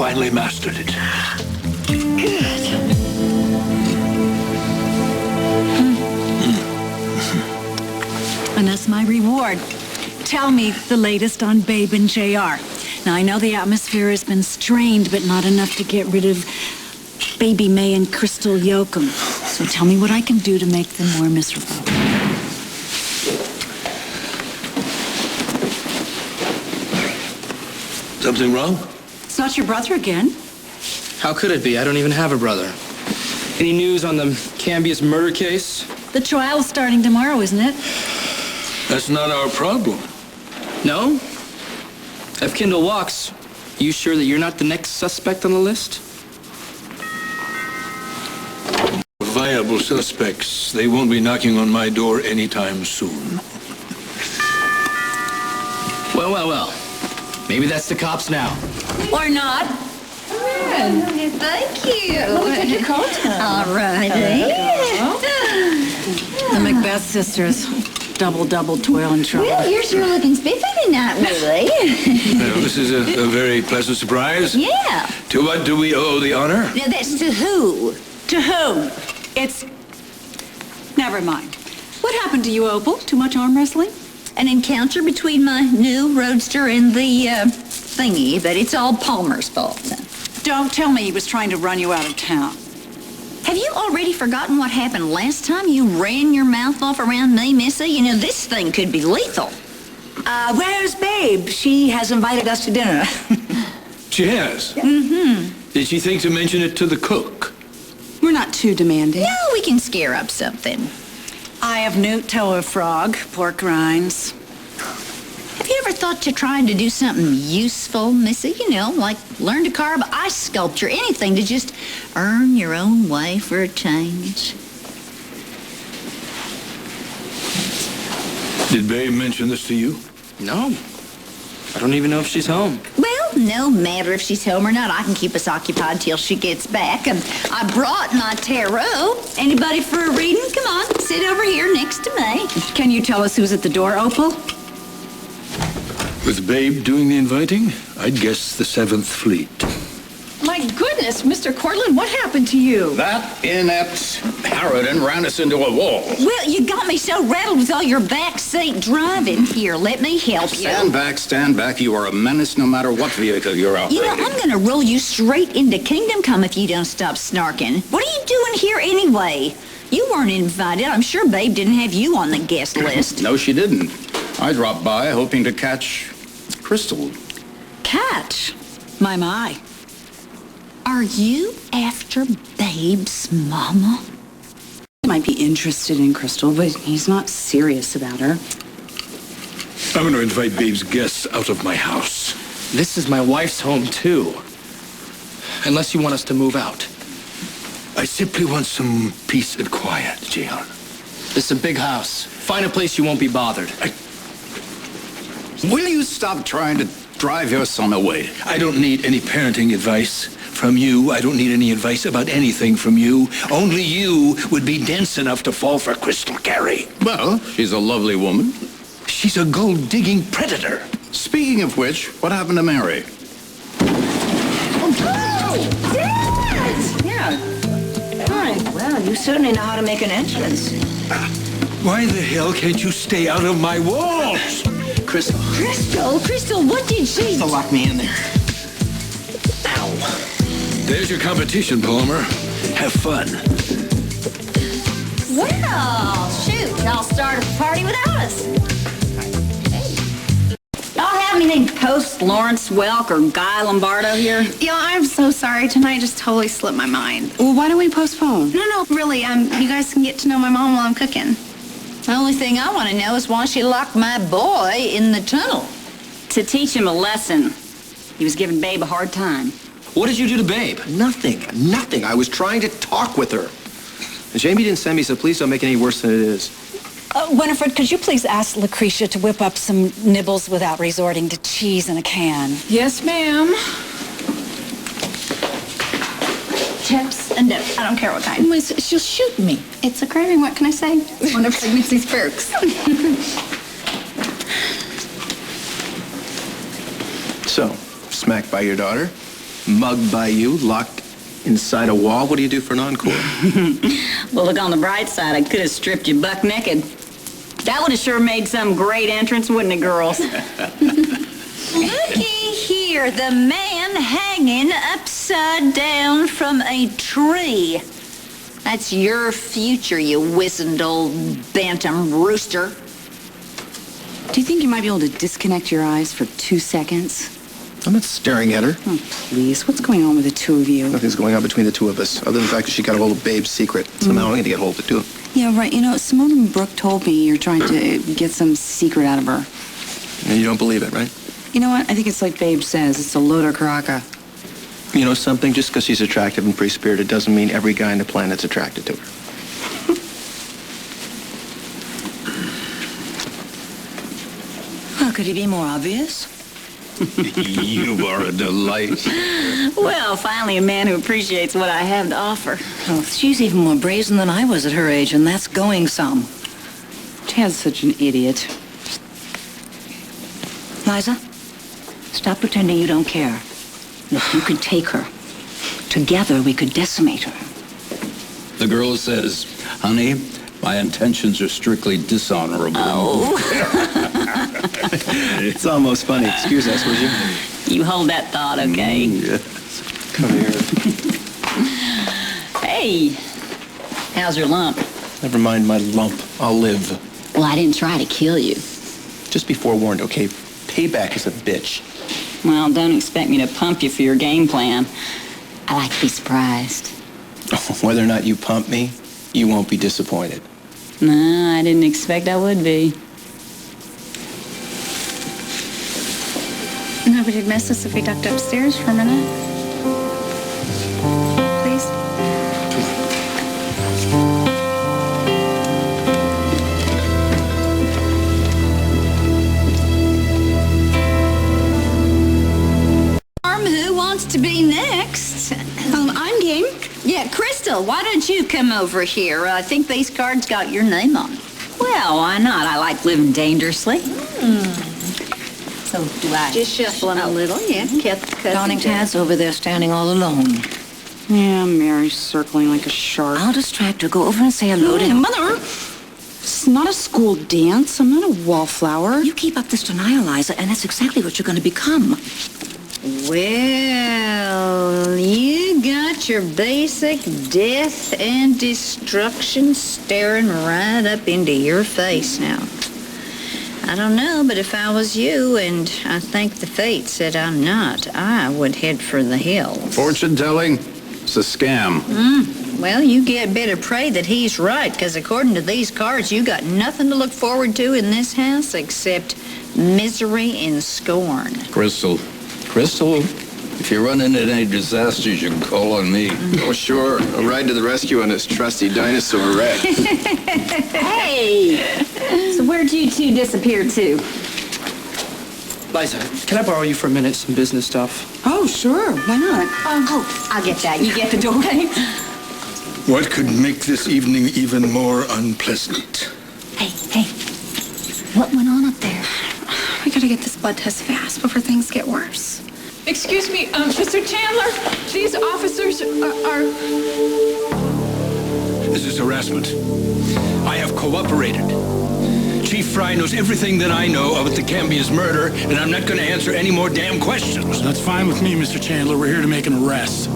finally mastered it. Good. And that's my reward. Tell me the latest on Babe and JR. Now, I know the atmosphere has been strained, but not enough to get rid of Baby May and Crystal Yoakum. So tell me what I can do to make them more miserable. Something wrong? It's not your brother again. How could it be? I don't even have a brother. Any news on the Cambius murder case? The trial's starting tomorrow, isn't it? That's not our problem. No? If Kendall walks, you sure that you're not the next suspect on the list? Viable suspects. They won't be knocking on my door anytime soon. Well, well, well. Maybe that's the cops now. Or not. Thank you. Let me take your coat. All righty. The Macbeth sisters. Double toil and trouble. Well, you're sure looking spiffy tonight, Willie. Well, this is a very pleasant surprise. Yeah. To what do we owe the honor? Now, that's to who? To whom? It's... Never mind. What happened to you, Opal? Too much arm wrestling? An encounter between my new roadster and the, thingy, but it's all Palmer's fault. Don't tell me he was trying to run you out of town. Have you already forgotten what happened last time you ran your mouth off around me, Missy? You know, this thing could be lethal. Where's Babe? She has invited us to dinner. She has? Mm-hmm. Did she think to mention it to the cook? We're not too demanding. No, we can scare up something. I have newt tower frog, pork rinds. Have you ever thought to trying to do something useful, Missy? You know, like learn to carve ice sculpture, anything to just earn your own way for a change. Did Babe mention this to you? No. I don't even know if she's home. Well, no matter if she's home or not, I can keep us occupied till she gets back. And I brought my tarot. Anybody for a reading? Come on, sit over here next to me. Can you tell us who's at the door, Opal? With Babe doing the inviting, I'd guess the 7th Fleet. My goodness, Mr. Cortland, what happened to you? That inept Harridan ran us into a wall. Well, you got me so rattled with all your backseat driving. Here, let me help you. Stand back, stand back. You are a menace no matter what vehicle you're out You know, riding. I'm gonna roll you straight into Kingdom Come if you don't stop snarking. What are you doing here anyway? You weren't invited. I'm sure Babe didn't have you on the guest list. No, she didn't. I dropped by hoping to catch Crystal. Catch. My. Are you after Babe's mama? He might be interested in Crystal, but he's not serious about her. I'm going to invite Babe's guests out of my house. This is my wife's home, too. Unless you want us to move out. I simply want some peace and quiet, Jehan. This is a big house. Find a place you won't be bothered. Will you stop trying to drive your son away? I don't need any parenting advice from you. I don't need any advice about anything from you. Only you would be dense enough to fall for Crystal Carey. Well, she's a lovely woman. She's a gold-digging predator. Speaking of which, what happened to Mary? Oh, Dad! Yeah. Hi. Well, you certainly know how to make an entrance. Why the hell can't you stay out of my walls? Crystal. Crystal, what did she... Lock me in there. There's your competition, Palmer. Have fun. Well, shoot, y'all started the party without us. Y'all have anything post Lawrence Welk or Guy Lombardo here? Yeah, I'm so sorry. Tonight just totally slipped my mind. Well, why don't we postpone? No, really, you guys can get to know my mom while I'm cooking. The only thing I want to know is why she locked my boy in the tunnel. To teach him a lesson. He was giving Babe a hard time. What did you do to Babe? Nothing. I was trying to talk with her. And Jamie didn't send me, so please don't make it any worse than it is. Winifred, could you please ask Lucretia to whip up some nibbles without resorting to cheese in a can? Yes, ma'am. Chips and dip. I don't care what kind. She'll shoot me. It's a craving. What can I say? One of pregnancy's perks. So, smacked by your daughter? mugged by you, locked inside a wall. What do you do for an encore? Well, look on the bright side. I could have stripped you buck naked. That would have sure made some great entrance, wouldn't it, girls? Looky here, the man hanging upside down from a tree. That's your future, you wizened old bantam rooster. Do you think you might be able to disconnect your eyes for 2 seconds? I'm not staring at her. Oh, please. What's going on with the two of you? Nothing's going on between the two of us, other than the fact that she got a hold of Babe's secret. So now I'm going to get hold of it, too. Yeah, right. You know, Simone and Brooke told me you're trying to get some secret out of her. And you don't believe it, right? You know what? I think it's like Babe says. It's a load of caraca. You know something? Just because she's attractive and free-spirited doesn't mean every guy on the planet's attracted to her. How could he be more obvious? You are a delight. Well, finally a man who appreciates what I have to offer. Oh, she's even more brazen than I was at her age, and that's going some. Chad's such an idiot. Liza, stop pretending you don't care. Look, you can take her. Together, we could decimate her. The girl says, honey, my intentions are strictly dishonorable. It's almost funny. Excuse us, would you? You hold that thought, okay? Yes. Come here. Hey, how's your lump? Never mind my lump. I'll live. Well, I didn't try to kill you. Just be forewarned, okay? Payback is a bitch. Well, don't expect me to pump you for your game plan. I like to be surprised. Whether or not you pump me, you won't be disappointed. No, I didn't expect I would be. Nobody'd miss us if we ducked upstairs for a minute. Please? Who wants to be next? I'm game. Yeah, Crystal, why don't you come over here? I think these cards got your name on them. Well, why not? I like living dangerously. So do I. Just shuffle them A little, yeah. Darling Tad's over there standing all alone. Yeah, Mary's circling like a shark. I'll distract her. Go over and say hello to him. Mother! It's not a school dance. I'm not a wallflower. You keep up this denial, Liza, and that's exactly what you're going to become. Well, you got your basic death and destruction staring right up into your face now. I don't know, but if I was you, and I think the fate said I'm not, I would head for the hills. Fortune telling? It's a scam. Well, you get better pray that he's right, because according to these cards, you got nothing to look forward to in this house except misery and scorn. Crystal, if you run into any disasters, you can call on me. Oh, sure. A ride to the rescue on this trusty dinosaur Rex. Hey! So where'd you two disappear to? Liza, can I borrow you for a minute, some business stuff? Oh, sure. Why not? Oh, I'll get that. You get the doorway? What could make this evening even more unpleasant? Hey, what went on up there? We gotta get this blood test fast before things get worse. Excuse me, Mr. Chandler, these officers are... This is harassment. I have cooperated. Chief Fry knows everything that I know about the Cambia's murder, and I'm not going to answer any more damn questions. That's fine with me, Mr. Chandler. We're here to make an arrest.